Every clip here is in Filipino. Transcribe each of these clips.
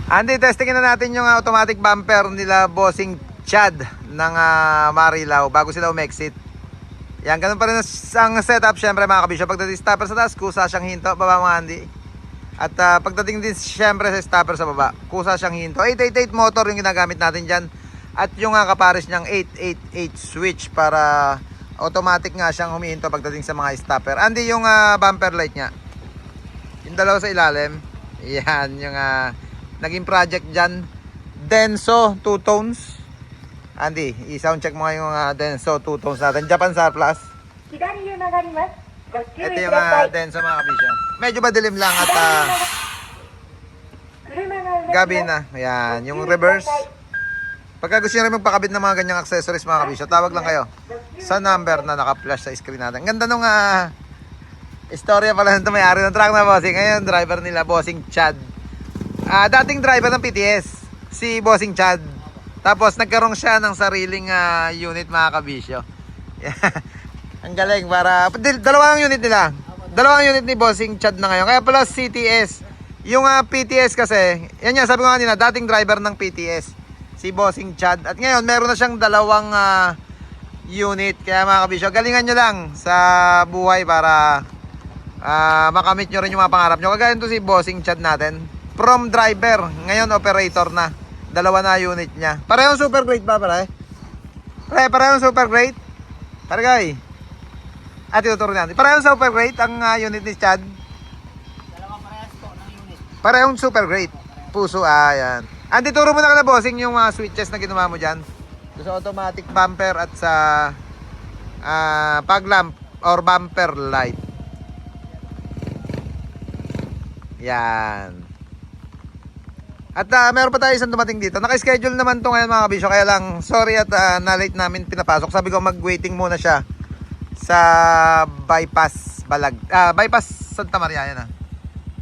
Andy, testingin na natin yung automatic bumper nila Bossing Chad ng Marilao bago sila umexit. Yan, ganun pa rin ang setup syempre mga kabisyo. Pagdating stopper sa taas, kusa siyang hinto, baba mga Andy. At pagdating din syempre sa stopper sa baba, kusa siyang hinto. 888 motor yung ginagamit natin dyan. At yung kapares niyang 888 switch para automatic nga siyang humihinto pagdating sa mga stopper. Andy, yung bumper light niya, yung dalawa sa ilalim, yan yung naging project dyan. Denso 2 tones. Andy, i-sound check mo nga yung Denso 2 tones natin. Japan Surplus. Ito yung Denso mga kabisyo. Medyo madilim lang at gabi na. Yan, yung reverse. Pagka gusto nyo rin magpakabit ng mga ganyang accessories mga kabisyo, tawag lang kayo sa number na naka-flash sa screen natin. Ganda nung istorya pala nito, may-ari ng truck na Bossing. Ngayon, driver nila, Bossing Chad. Dating driver ng PTS, si Bossing Chad. Tapos nagkaroon siya ng sariling unit mga kabisyo. Ang galing para dalawang unit nila. Dalawang unit ni Bossing Chad na ngayon. Kaya plus CTS. Yung PTS kasi, yan yan sabi ko kanina, dating driver ng PTS si Bossing Chad. At ngayon meron na siyang dalawang unit. Kaya mga kabisyo, galingan nyo lang sa buhay para makamit nyo rin yung mga pangarap nyo. Kagaya ito si Bossing Chad natin. From driver, ngayon operator na. Dalawa na unit niya. Parehong super great ba pare? Parehong super great? Pare guy. At ituturo natin. Parehong super great ang unit ni Chad. Dalawang parehas po ng unit. Parehong super great. Puso, yan. Andy, turo mo na ka na Bossing yung switches na ginawa mo dyan. Sa automatic bumper at sa fog lamp or bumper light. Yan. At meron pa tayo isang dumating dito. Naka-schedule naman to ngayon mga kabisyo. Kaya lang, sorry at na-late namin pinapasok. Sabi ko mag-waiting muna siya sa bypass Balag. Bypass Santa Maria yan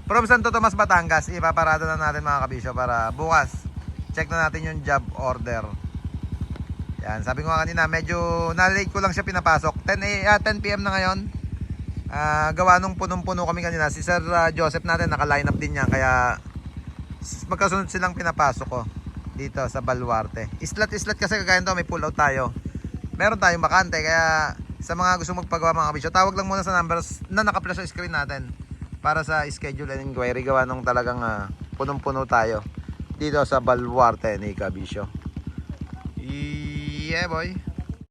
From Santo Tomas, Batangas. Ipaparada na natin mga kabisyo para bukas check na natin yung job order. Yan, sabi ko nga kanina, medyo na-late ko lang siya pinapasok. 10 PM na ngayon. Gawa nung punong-puno kami kanina. Si Sir Joseph natin naka-line up din niya. Kaya magkasunod silang pinapasok ko dito sa Baluarte. Islat kasi kagaya nito, may pull out tayo. Meron tayong bakante, kaya sa mga gusto magpagawa mga kabisyo, tawag lang muna sa numbers na naka-flash sa screen natin para sa schedule and inquiry. Gawa nung talagang punong-puno tayo dito sa Baluarte ni kabisyo. Yeah boy.